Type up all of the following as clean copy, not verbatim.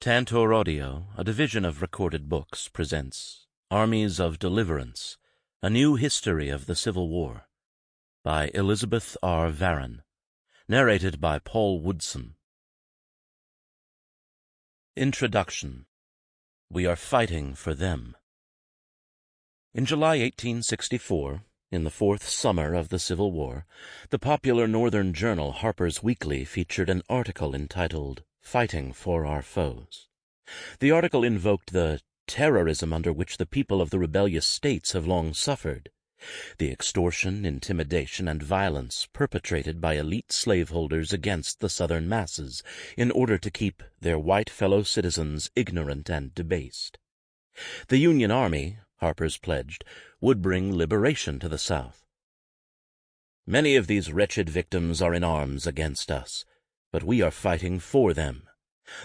Tantor Audio, a division of Recorded Books, presents Armies of Deliverance, A New History of the Civil War, by Elizabeth R. Varon, narrated by Paul Woodson. Introduction. We are fighting for them. In July 1864, in the fourth summer of the Civil War, the popular Northern journal Harper's Weekly featured an article entitled Fighting for Our Foes. The article invoked the terrorism under which the people of the rebellious states have long suffered, the extortion, intimidation, and violence perpetrated by elite slaveholders against the Southern masses in order to keep their white fellow citizens ignorant and debased. The Union Army, Harper's pledged, would bring liberation to the South. Many of these wretched victims are in arms against us, but we are fighting for them.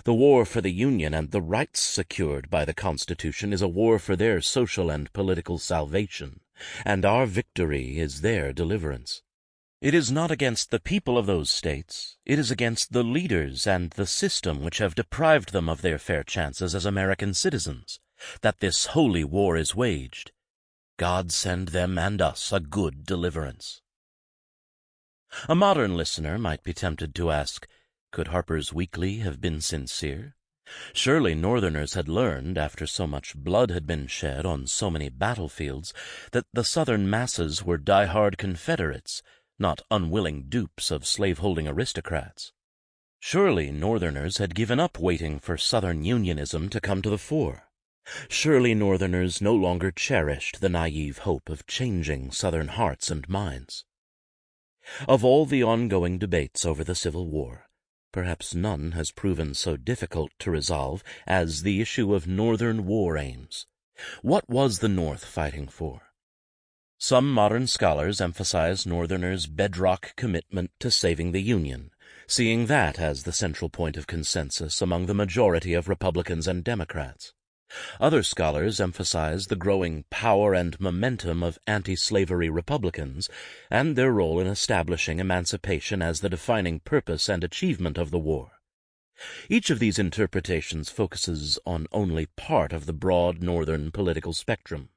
The war for the Union and the rights secured by the Constitution is a war for their social and political salvation, and our victory is their deliverance. It is not against the people of those states, it is against the leaders and the system which have deprived them of their fair chances as American citizens, that this holy war is waged. God send them and us a good deliverance. A modern listener might be tempted to ask, could Harper's Weekly have been sincere? Surely Northerners had learned, after so much blood had been shed on so many battlefields, that the Southern masses were die-hard Confederates, not unwilling dupes of slaveholding aristocrats. Surely Northerners had given up waiting for Southern Unionism to come to the fore. Surely Northerners no longer cherished the naive hope of changing Southern hearts and minds. Of all the ongoing debates over the Civil War, perhaps none has proven so difficult to resolve as the issue of Northern war aims. What was the North fighting for? Some modern scholars emphasize Northerners' bedrock commitment to saving the Union, seeing that as the central point of consensus among the majority of Republicans and Democrats. Other scholars emphasize the growing power and momentum of anti-slavery Republicans and their role in establishing emancipation as the defining purpose and achievement of the war. Each of these interpretations focuses on only part of the broad Northern political spectrum.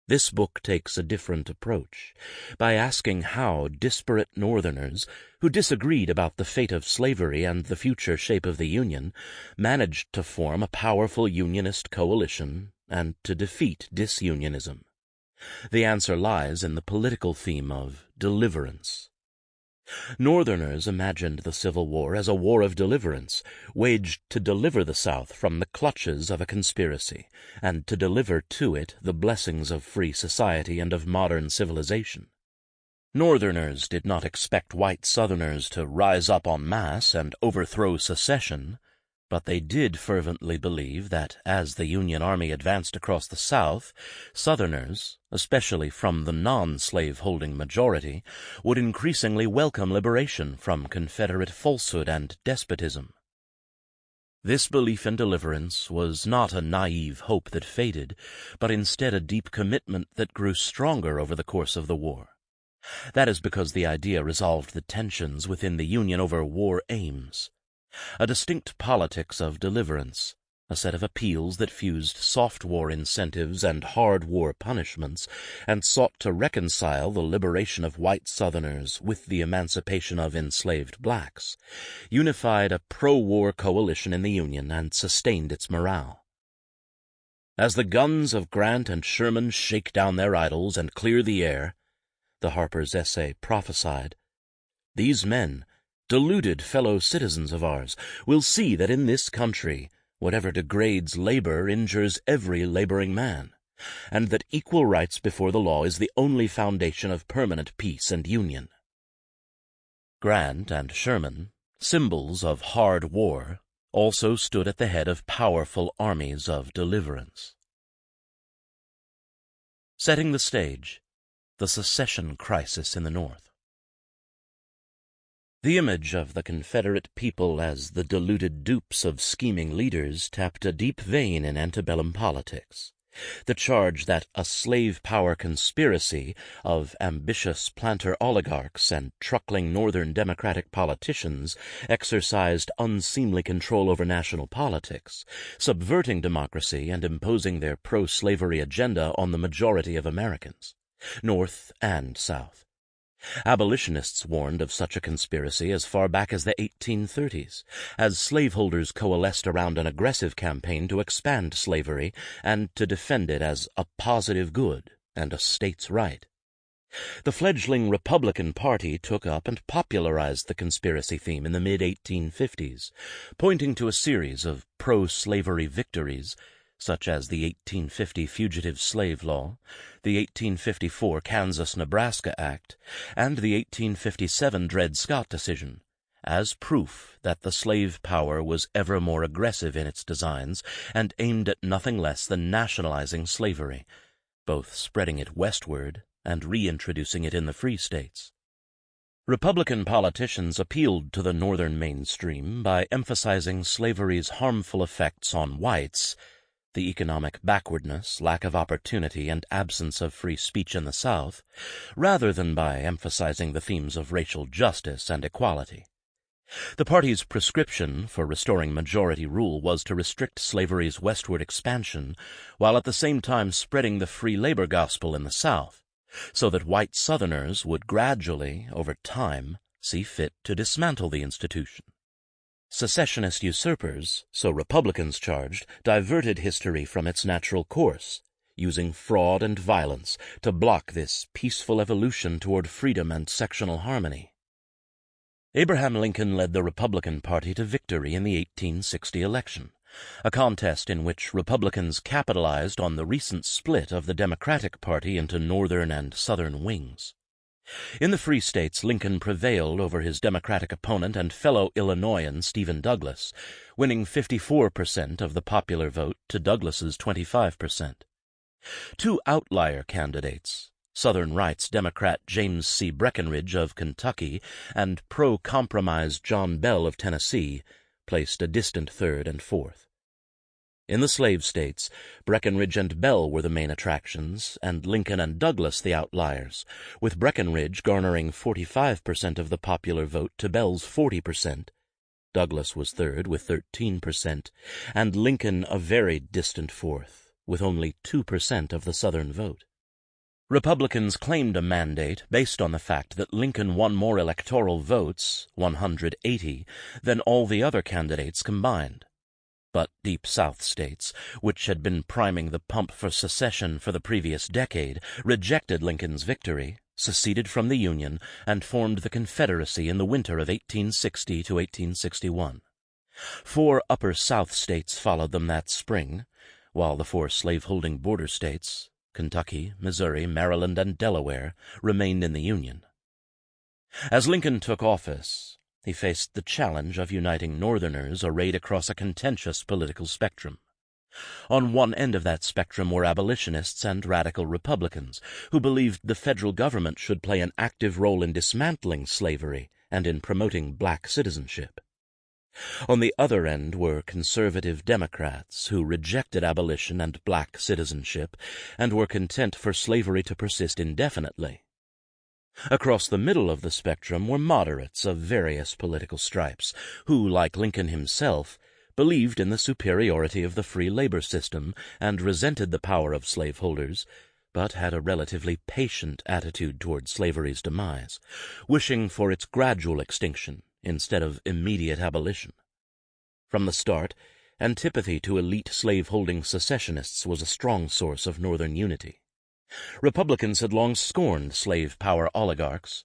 This book takes a different approach, by asking how disparate Northerners, who disagreed about the fate of slavery and the future shape of the Union, managed to form a powerful Unionist coalition and to defeat disunionism. The answer lies in the political theme of deliverance. Northerners imagined the Civil War as a war of deliverance, waged to deliver the South from the clutches of a conspiracy, and to deliver to it the blessings of free society and of modern civilization. Northerners did not expect white Southerners to rise up en masse and overthrow secession, but they did fervently believe that as the Union Army advanced across the South, Southerners, especially from the non-slaveholding majority, would increasingly welcome liberation from Confederate falsehood and despotism. This belief in deliverance was not a naive hope that faded, but instead a deep commitment that grew stronger over the course of the war. That is because the idea resolved the tensions within the Union over war aims. A distinct politics of deliverance, a set of appeals that fused soft war incentives and hard war punishments, and sought to reconcile the liberation of white Southerners with the emancipation of enslaved blacks, unified a pro-war coalition in the Union and sustained its morale. As the guns of Grant and Sherman shake down their idols and clear the air, the Harper's essay prophesied, these men, deluded fellow citizens of ours, will see that in this country whatever degrades labor injures every laboring man, and that equal rights before the law is the only foundation of permanent peace and union. Grant and Sherman, symbols of hard war, also stood at the head of powerful armies of deliverance. Setting the stage, the secession crisis in the North. The image of the Confederate people as the deluded dupes of scheming leaders tapped a deep vein in antebellum politics. The charge that a slave power conspiracy of ambitious planter oligarchs and truckling Northern Democratic politicians exercised unseemly control over national politics, subverting democracy and imposing their pro-slavery agenda on the majority of Americans, North and South. Abolitionists warned of such a conspiracy as far back as the 1830s, as slaveholders coalesced around an aggressive campaign to expand slavery and to defend it as a positive good and a states' right. The fledgling Republican Party took up and popularized the conspiracy theme in the mid-1850s, pointing to a series of pro-slavery victories such as the 1850 Fugitive Slave Law, the 1854 Kansas-Nebraska Act, and the 1857 Dred Scott decision, as proof that the slave power was ever more aggressive in its designs and aimed at nothing less than nationalizing slavery, both spreading it westward and reintroducing it in the free states. Republican politicians appealed to the northern mainstream by emphasizing slavery's harmful effects on whites, the economic backwardness, lack of opportunity, and absence of free speech in the South, rather than by emphasizing the themes of racial justice and equality. The party's prescription for restoring majority rule was to restrict slavery's westward expansion, while at the same time spreading the free labor gospel in the South, so that white Southerners would gradually, over time, see fit to dismantle the institution. Secessionist usurpers, so Republicans charged, diverted history from its natural course, using fraud and violence to block this peaceful evolution toward freedom and sectional harmony. Abraham Lincoln led the Republican Party to victory in the 1860 election, a contest in which Republicans capitalized on the recent split of the Democratic Party into northern and southern wings. In the free states, Lincoln prevailed over his Democratic opponent and fellow Illinoisan Stephen Douglas, winning 54% of the popular vote to Douglas's 25%. Two outlier candidates, Southern rights Democrat James C. Breckinridge of Kentucky and pro-compromise John Bell of Tennessee, placed a distant third and fourth. In the slave states, Breckinridge and Bell were the main attractions, and Lincoln and Douglas the outliers, with Breckinridge garnering 45% of the popular vote to Bell's 40%. Douglas was third with 13%, and Lincoln a very distant fourth, with only 2% of the Southern vote. Republicans claimed a mandate based on the fact that Lincoln won more electoral votes, 180, than all the other candidates combined. But Deep South states, which had been priming the pump for secession for the previous decade, rejected Lincoln's victory, seceded from the Union, and formed the Confederacy in the winter of 1860 to 1861. 4 Upper South states followed them that spring, while the 4 slaveholding border states, Kentucky, Missouri, Maryland, and Delaware, remained in the Union. As Lincoln took office, he faced the challenge of uniting Northerners arrayed across a contentious political spectrum. On one end of that spectrum were abolitionists and radical Republicans, who believed the federal government should play an active role in dismantling slavery and in promoting black citizenship. On the other end were conservative Democrats, who rejected abolition and black citizenship and were content for slavery to persist indefinitely. Across the middle of the spectrum were moderates of various political stripes, who, like Lincoln himself, believed in the superiority of the free labor system and resented the power of slaveholders, but had a relatively patient attitude toward slavery's demise, wishing for its gradual extinction instead of immediate abolition. From the start, antipathy to elite slaveholding secessionists was a strong source of Northern unity. Republicans had long scorned slave power oligarchs.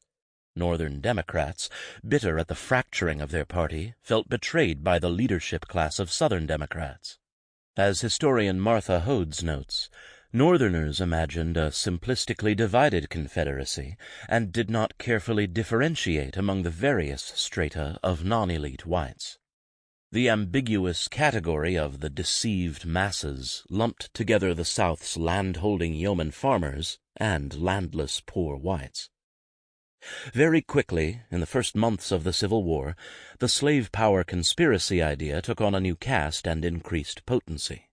Northern Democrats, bitter at the fracturing of their party, felt betrayed by the leadership class of Southern Democrats. As historian Martha Hodes notes, Northerners imagined a simplistically divided Confederacy and did not carefully differentiate among the various strata of non-elite whites. The ambiguous category of the deceived masses lumped together the South's land-holding yeoman farmers and landless poor whites. Very quickly, in the first months of the Civil War, the slave power conspiracy idea took on a new cast and increased potency.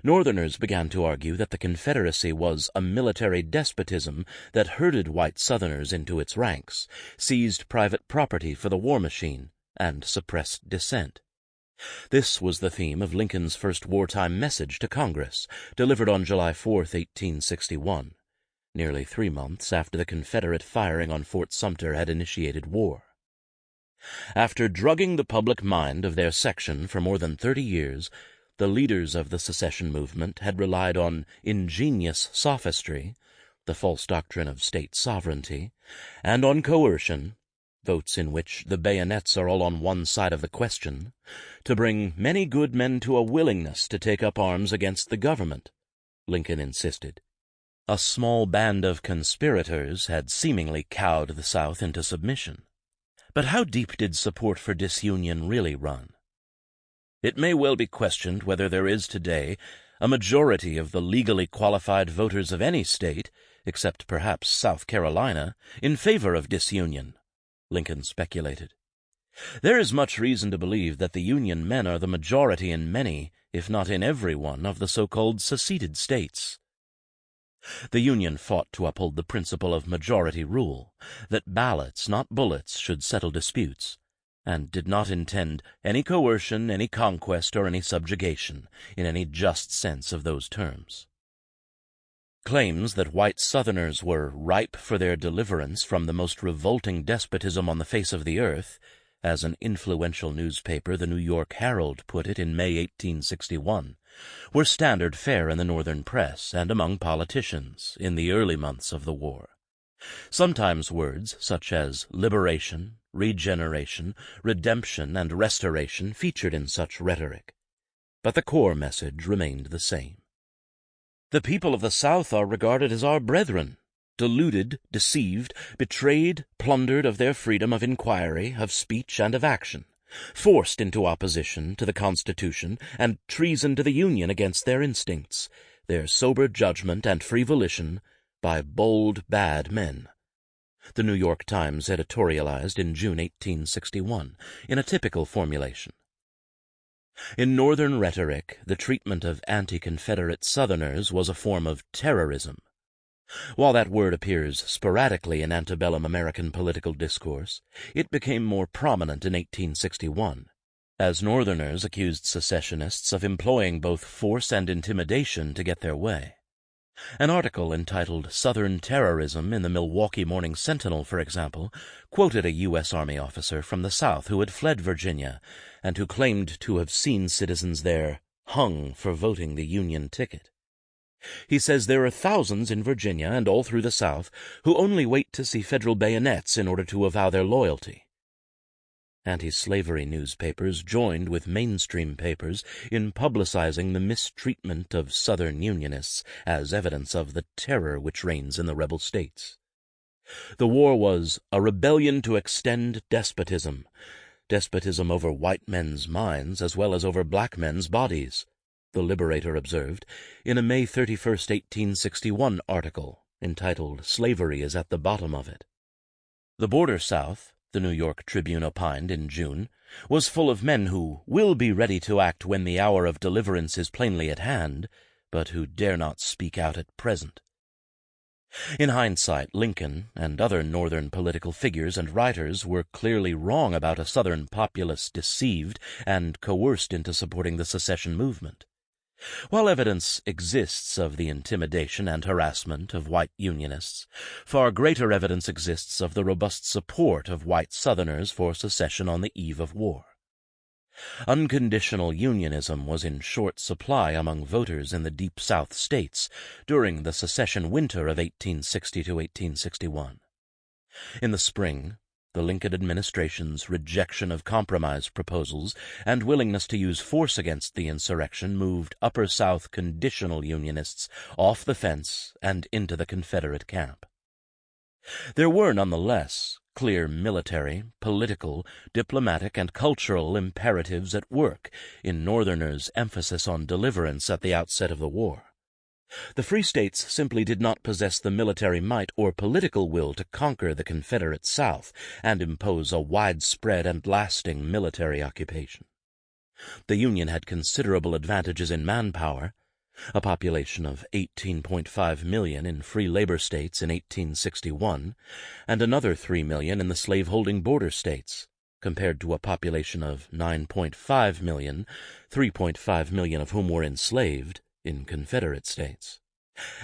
Northerners began to argue that the Confederacy was a military despotism that herded white Southerners into its ranks, seized private property for the war machine, and suppressed dissent. This was the theme of Lincoln's first wartime message to Congress, delivered on July 4, 1861, nearly 3 months after the Confederate firing on Fort Sumter had initiated war. After drugging the public mind of their section for more than 30 years, the leaders of the secession movement had relied on ingenious sophistry, the false doctrine of state sovereignty, and on coercion, votes in which the bayonets are all on one side of the question, to bring many good men to a willingness to take up arms against the government, Lincoln insisted. A small band of conspirators had seemingly cowed the South into submission. But how deep did support for disunion really run? It may well be questioned whether there is today a majority of the legally qualified voters of any state, except perhaps South Carolina, in favor of disunion, Lincoln speculated. There is much reason to believe that the Union men are the majority in many, if not in every one, of the so-called seceded states. The Union fought to uphold the principle of majority rule, that ballots, not bullets, should settle disputes, and did not intend any coercion, any conquest, or any subjugation, in any just sense of those terms. Claims that white Southerners were ripe for their deliverance from the most revolting despotism on the face of the earth, as an influential newspaper, the New York Herald, put it in May 1861, were standard fare in the Northern press and among politicians in the early months of the war. Sometimes words such as liberation, regeneration, redemption, and restoration featured in such rhetoric, but the core message remained the same. The people of the South are regarded as our brethren, deluded, deceived, betrayed, plundered of their freedom of inquiry, of speech, and of action, forced into opposition to the Constitution and treason to the Union against their instincts, their sober judgment and free volition, by bold, bad men. The New York Times editorialized in June 1861 in a typical formulation. In Northern rhetoric, the treatment of anti-Confederate Southerners was a form of terrorism. While that word appears sporadically in antebellum American political discourse, it became more prominent in 1861, as Northerners accused secessionists of employing both force and intimidation to get their way. An article entitled "Southern Terrorism" in the Milwaukee Morning Sentinel, for example, quoted a U.S. Army officer from the South who had fled Virginia and who claimed to have seen citizens there hung for voting the Union ticket. He says there are thousands in Virginia and all through the South who only wait to see federal bayonets in order to avow their loyalty. Anti-slavery newspapers joined with mainstream papers in publicizing the mistreatment of Southern Unionists as evidence of the terror which reigns in the rebel states. The war was a rebellion to extend despotism over white men's minds as well as over black men's bodies, the Liberator observed in a May 31, 1861 article entitled "Slavery is at the Bottom of It." The border South, the New York Tribune opined in June, was full of men who will be ready to act when the hour of deliverance is plainly at hand, but who dare not speak out at present. In hindsight, Lincoln and other Northern political figures and writers were clearly wrong about a Southern populace deceived and coerced into supporting the secession movement. While evidence exists of the intimidation and harassment of white Unionists, far greater evidence exists of the robust support of white Southerners for secession on the eve of war. Unconditional Unionism was in short supply among voters in the Deep South states during the secession winter of 1860 to 1861. In the spring, the Lincoln administration's rejection of compromise proposals and willingness to use force against the insurrection moved Upper South conditional Unionists off the fence and into the Confederate camp. There were nonetheless clear military, political, diplomatic, and cultural imperatives at work in Northerners' emphasis on deliverance at the outset of the war. The Free States simply did not possess the military might or political will to conquer the Confederate South and impose a widespread and lasting military occupation. The Union had considerable advantages in manpower, a population of 18.5 million in free labor states in 1861, and another 3 million in the slaveholding border states, compared to a population of 9.5 million, 3.5 million of whom were enslaved in Confederate states.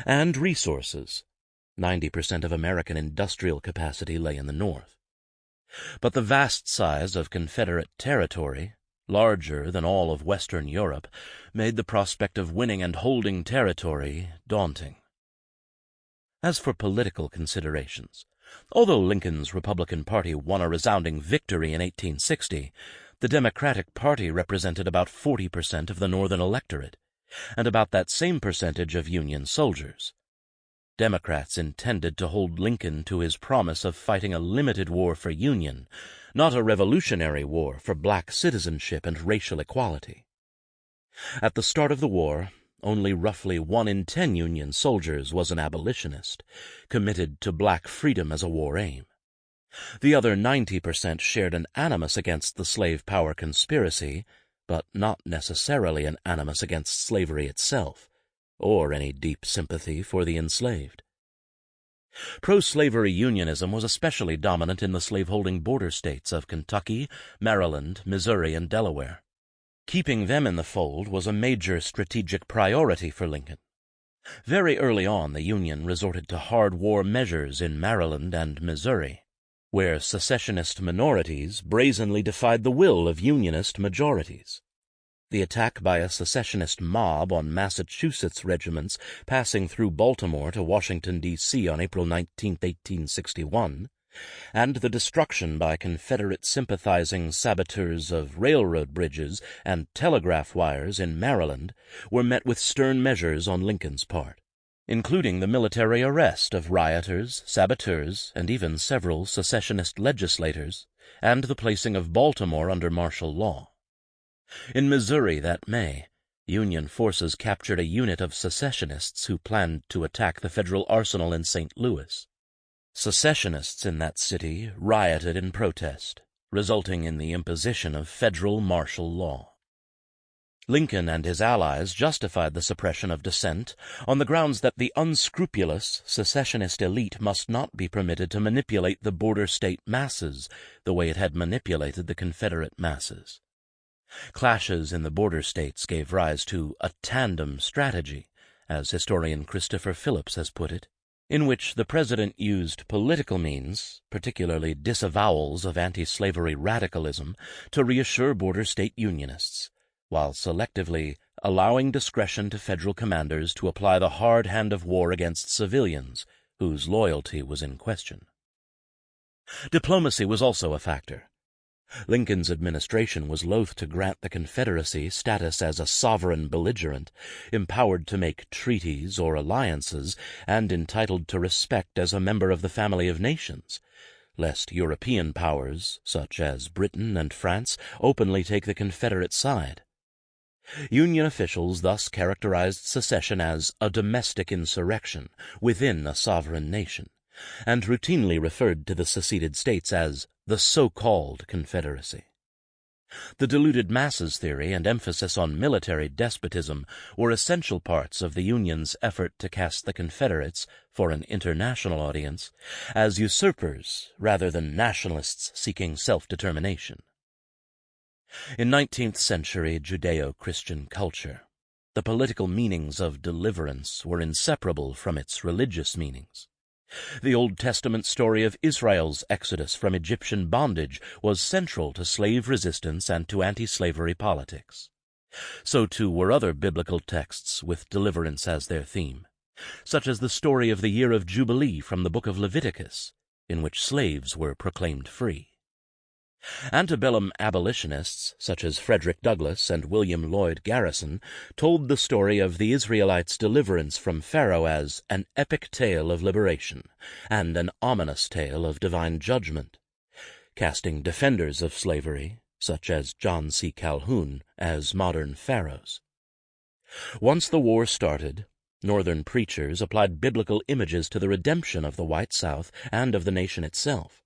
And resources. 90% of American industrial capacity lay in the North. But the vast size of Confederate territory, larger than all of Western Europe, made the prospect of winning and holding territory daunting. As for political considerations, although Lincoln's Republican Party won a resounding victory in 1860, the Democratic Party represented about 40% of the Northern electorate, and about that same percentage of Union soldiers. Democrats intended to hold Lincoln to his promise of fighting a limited war for Union, not a revolutionary war for black citizenship and racial equality. At the start of the war, only roughly 1 in 10 Union soldiers was an abolitionist, committed to black freedom as a war aim. The other 90% shared an animus against the slave power conspiracy, but not necessarily an animus against slavery itself, or any deep sympathy for the enslaved. Pro-slavery Unionism was especially dominant in the slaveholding border states of Kentucky, Maryland, Missouri, and Delaware. Keeping them in the fold was a major strategic priority for Lincoln. Very early on, the Union resorted to hard war measures in Maryland and Missouri, where secessionist minorities brazenly defied the will of Unionist majorities. The attack by a secessionist mob on Massachusetts regiments passing through Baltimore to Washington, D.C. on April 19, 1861, and the destruction by Confederate sympathizing saboteurs of railroad bridges and telegraph wires in Maryland were met with stern measures on Lincoln's part, including the military arrest of rioters, saboteurs, and even several secessionist legislators, and the placing of Baltimore under martial law. In Missouri that May, Union forces captured a unit of secessionists who planned to attack the federal arsenal in St. Louis. Secessionists in that city rioted in protest, resulting in the imposition of federal martial law. Lincoln and his allies justified the suppression of dissent on the grounds that the unscrupulous secessionist elite must not be permitted to manipulate the border state masses the way it had manipulated the Confederate masses. Clashes in the border states gave rise to a tandem strategy, as historian Christopher Phillips has put it, in which the president used political means, particularly disavowals of anti-slavery radicalism, to reassure border state Unionists, while selectively allowing discretion to federal commanders to apply the hard hand of war against civilians whose loyalty was in question. Diplomacy was also a factor. Lincoln's administration was loath to grant the Confederacy status as a sovereign belligerent, empowered to make treaties or alliances, and entitled to respect as a member of the family of nations, lest European powers, such as Britain and France, openly take the Confederate side. Union officials thus characterized secession as a domestic insurrection within a sovereign nation, and routinely referred to the seceded states as the so-called Confederacy. The deluded masses theory and emphasis on military despotism were essential parts of the Union's effort to cast the Confederates, for an international audience, as usurpers rather than nationalists seeking self-determination. In 19th-century Judeo-Christian culture, the political meanings of deliverance were inseparable from its religious meanings. The Old Testament story of Israel's exodus from Egyptian bondage was central to slave resistance and to anti-slavery politics. So too were other biblical texts with deliverance as their theme, such as the story of the year of Jubilee from the book of Leviticus, in which slaves were proclaimed free. Antebellum abolitionists, such as Frederick Douglass and William Lloyd Garrison, told the story of the Israelites' deliverance from Pharaoh as an epic tale of liberation and an ominous tale of divine judgment, casting defenders of slavery, such as John C. Calhoun, as modern pharaohs. Once the war started, Northern preachers applied biblical images to the redemption of the white South and of the nation itself.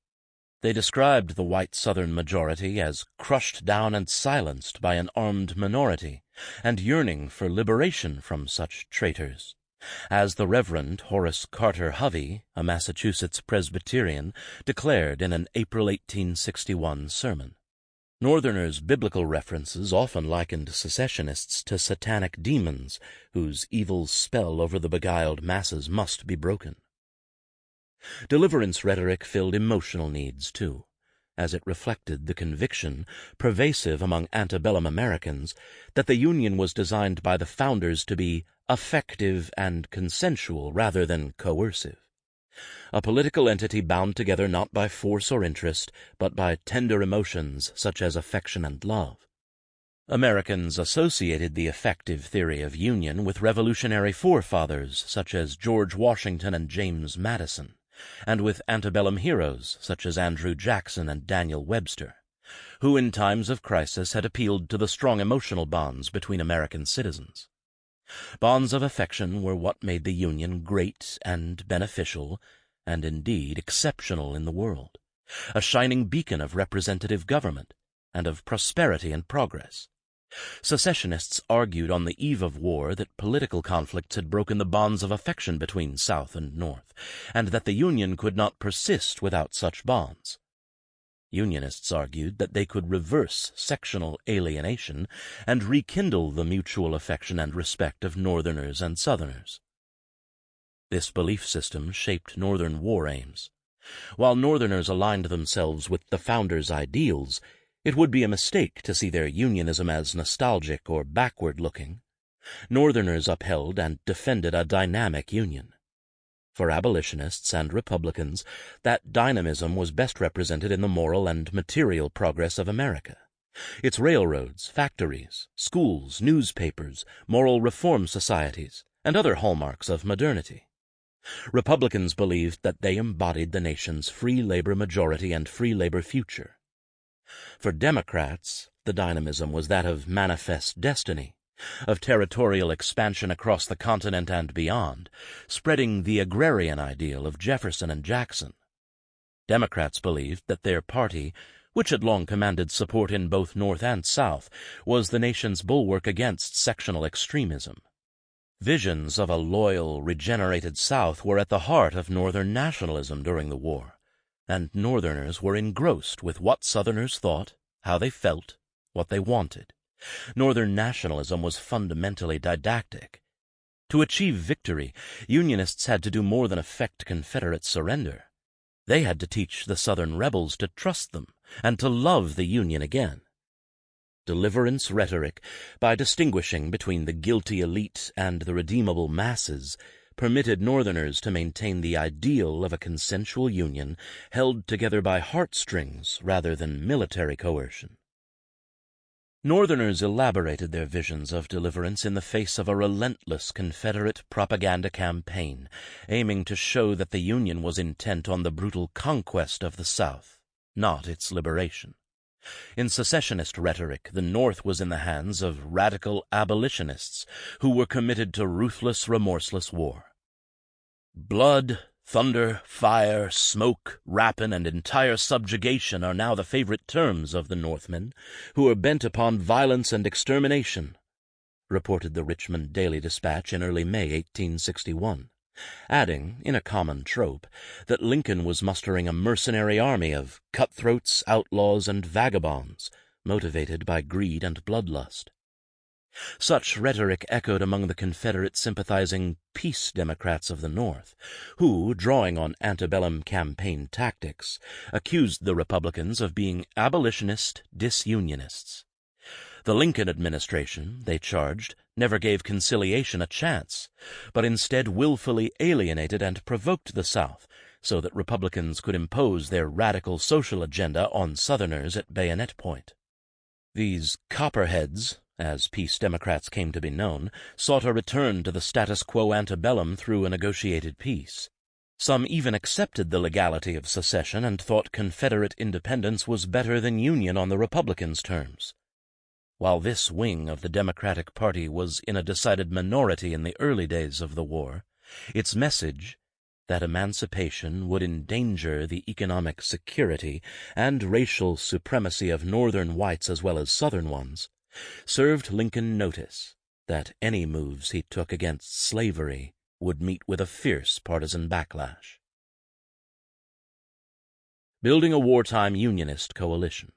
They described the white Southern majority as crushed down and silenced by an armed minority, and yearning for liberation from such traitors. As the Reverend Horace Carter Hovey, a Massachusetts Presbyterian, declared in an April 1861 sermon. Northerners' biblical references often likened secessionists to satanic demons whose evil spell over the beguiled masses must be broken. Deliverance rhetoric filled emotional needs, too, as it reflected the conviction, pervasive among antebellum Americans, that the Union was designed by the founders to be effective and consensual rather than coercive. A political entity bound together not by force or interest, but by tender emotions such as affection and love. Americans associated the effective theory of union with revolutionary forefathers such as George Washington and James Madison, and with antebellum heroes such as Andrew Jackson and Daniel Webster, who in times of crisis had appealed to the strong emotional bonds between American citizens. Bonds of affection were what made the Union great and beneficial, and indeed exceptional in the world, a shining beacon of representative government and of prosperity and progress. Secessionists argued on the eve of war that political conflicts had broken the bonds of affection between South and North, and that the Union could not persist without such bonds. Unionists argued that they could reverse sectional alienation and rekindle the mutual affection and respect of Northerners and Southerners. This belief system shaped Northern war aims. While Northerners aligned themselves with the founders' ideals, it would be a mistake to see their unionism as nostalgic or backward-looking. Northerners upheld and defended a dynamic Union. For abolitionists and Republicans, that dynamism was best represented in the moral and material progress of America. Its railroads, factories, schools, newspapers, moral reform societies, and other hallmarks of modernity. Republicans believed that they embodied the nation's free labor majority and free labor future. For Democrats, the dynamism was that of manifest destiny, of territorial expansion across the continent and beyond, spreading the agrarian ideal of Jefferson and Jackson. Democrats believed that their party, which had long commanded support in both North and South, was the nation's bulwark against sectional extremism. Visions of a loyal, regenerated South were at the heart of Northern nationalism during the war, and Northerners were engrossed with what Southerners thought, how they felt, what they wanted. Northern nationalism was fundamentally didactic. To achieve victory, Unionists had to do more than effect Confederate surrender. They had to teach the Southern rebels to trust them and to love the Union again. Deliverance rhetoric, by distinguishing between the guilty elite and the redeemable masses, permitted Northerners to maintain the ideal of a consensual Union held together by heartstrings rather than military coercion. Northerners elaborated their visions of deliverance in the face of a relentless Confederate propaganda campaign, aiming to show that the Union was intent on the brutal conquest of the South, not its liberation. In secessionist rhetoric, the North was in the hands of radical abolitionists who were committed to ruthless, remorseless war. Blood, thunder, fire, smoke, rapine, and entire subjugation are now the favorite terms of the Northmen, who are bent upon violence and extermination, reported the Richmond Daily Dispatch in early May 1861, adding, in a common trope, that Lincoln was mustering a mercenary army of cutthroats, outlaws, and vagabonds, motivated by greed and bloodlust. Such rhetoric echoed among the Confederate sympathizing peace Democrats of the North, who, drawing on antebellum campaign tactics, accused the Republicans of being abolitionist disunionists. The Lincoln administration, they charged, never gave conciliation a chance, but instead willfully alienated and provoked the South so that Republicans could impose their radical social agenda on Southerners at bayonet point. These copperheads, as peace Democrats came to be known, sought a return to the status quo antebellum through a negotiated peace. Some even accepted the legality of secession and thought Confederate independence was better than Union on the Republicans' terms. While this wing of the Democratic Party was in a decided minority in the early days of the war, its message, that emancipation would endanger the economic security and racial supremacy of Northern whites as well as Southern ones, served Lincoln notice that any moves he took against slavery would meet with a fierce partisan backlash. Building a wartime Unionist coalition.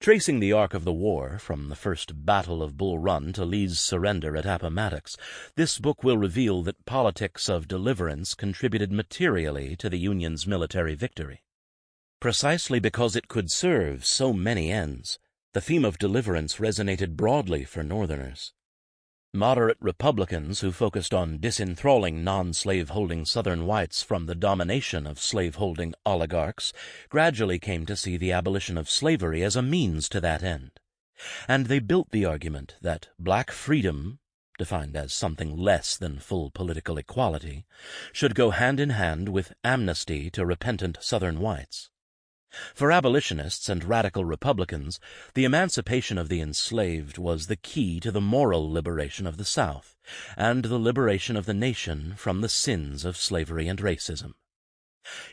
Tracing the arc of the war from the first Battle of Bull Run to Lee's surrender at Appomattox, this book will reveal that politics of deliverance contributed materially to the Union's military victory. Precisely because it could serve so many ends, the theme of deliverance resonated broadly for Northerners. Moderate Republicans who focused on disenthralling non-slaveholding Southern whites from the domination of slaveholding oligarchs gradually came to see the abolition of slavery as a means to that end, and they built the argument that black freedom, defined as something less than full political equality, should go hand in hand with amnesty to repentant Southern whites. For abolitionists and radical Republicans, the emancipation of the enslaved was the key to the moral liberation of the South and the liberation of the nation from the sins of slavery and racism.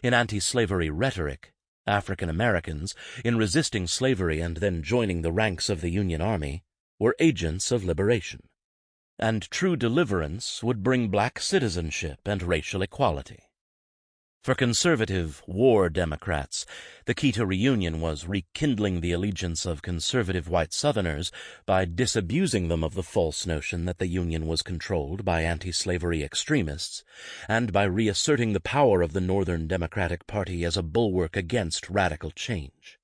In anti-slavery rhetoric, African Americans, in resisting slavery and then joining the ranks of the Union Army, were agents of liberation, and true deliverance would bring black citizenship and racial equality. For conservative war Democrats, the key to reunion was rekindling the allegiance of conservative white Southerners by disabusing them of the false notion that the Union was controlled by anti-slavery extremists, and by reasserting the power of the Northern Democratic Party as a bulwark against radical change.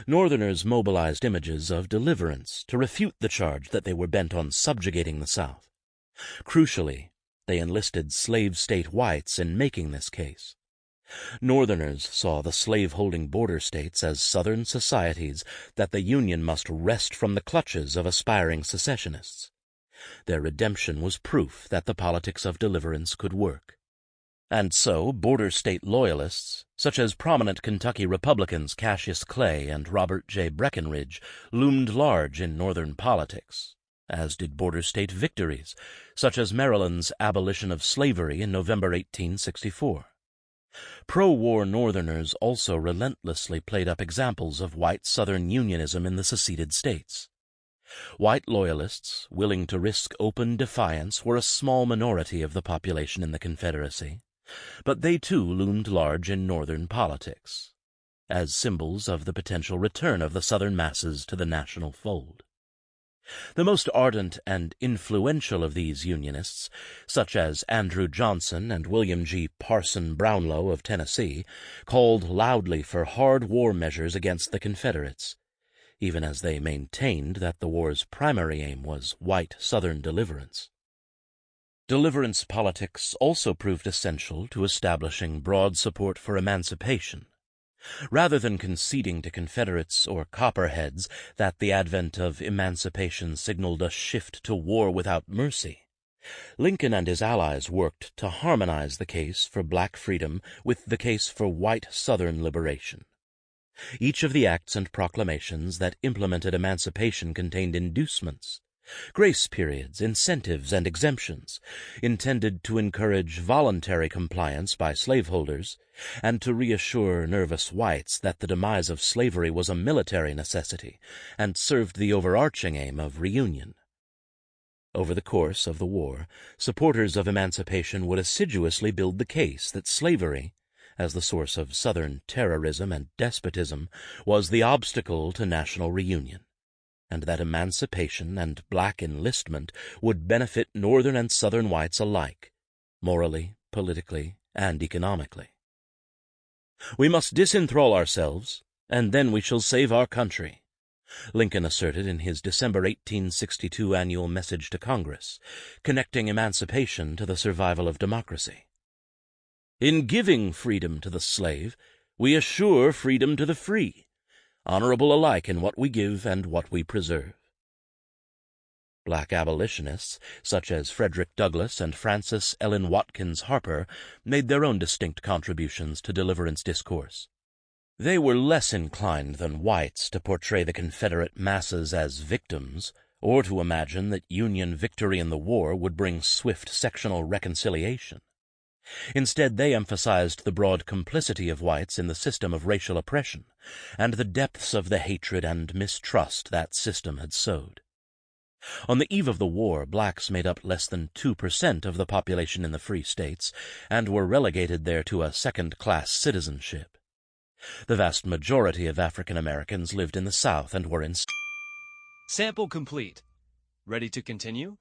Northerners mobilized images of deliverance to refute the charge that they were bent on subjugating the South. Crucially, they enlisted slave state whites in making this case. Northerners saw the slave-holding border states as Southern societies that the Union must wrest from the clutches of aspiring secessionists. Their redemption was proof that the politics of deliverance could work. And so border state loyalists, such as prominent Kentucky Republicans Cassius Clay and Robert J. Breckinridge, loomed large in Northern politics, as did border state victories, such as Maryland's abolition of slavery in November 1864. Pro-war Northerners also relentlessly played up examples of white Southern Unionism in the seceded states. White loyalists, willing to risk open defiance, were a small minority of the population in the Confederacy, but they too loomed large in Northern politics, as symbols of the potential return of the Southern masses to the national fold. The most ardent and influential of these Unionists, such as Andrew Johnson and William G. Parson Brownlow of Tennessee, called loudly for hard war measures against the Confederates, even as they maintained that the war's primary aim was white Southern deliverance. Deliverance politics also proved essential to establishing broad support for emancipation. Rather than conceding to Confederates or Copperheads that the advent of emancipation signaled a shift to war without mercy, Lincoln and his allies worked to harmonize the case for black freedom with the case for white Southern liberation. Each of the acts and proclamations that implemented emancipation contained inducements, grace periods, incentives, and exemptions, intended to encourage voluntary compliance by slaveholders and to reassure nervous whites that the demise of slavery was a military necessity and served the overarching aim of reunion. Over the course of the war, supporters of emancipation would assiduously build the case that slavery, as the source of Southern terrorism and despotism, was the obstacle to national reunion, and that emancipation and black enlistment would benefit Northern and Southern whites alike, morally, politically, and economically. "We must disenthrall ourselves, and then we shall save our country," Lincoln asserted in his December 1862 annual message to Congress, connecting emancipation to the survival of democracy. "In giving freedom to the slave, we assure freedom to the free, honorable alike in what we give and what we preserve." Black abolitionists, such as Frederick Douglass and Frances Ellen Watkins Harper, made their own distinct contributions to deliverance discourse. They were less inclined than whites to portray the Confederate masses as victims or to imagine that Union victory in the war would bring swift sectional reconciliation. Instead, they emphasized the broad complicity of whites in the system of racial oppression and the depths of the hatred and mistrust that system had sowed. On the eve of the war, blacks made up less than 2% of the population in the free states and were relegated there to a second-class citizenship. The vast majority of African Americans lived in the South and were in... Sample complete. Ready to continue?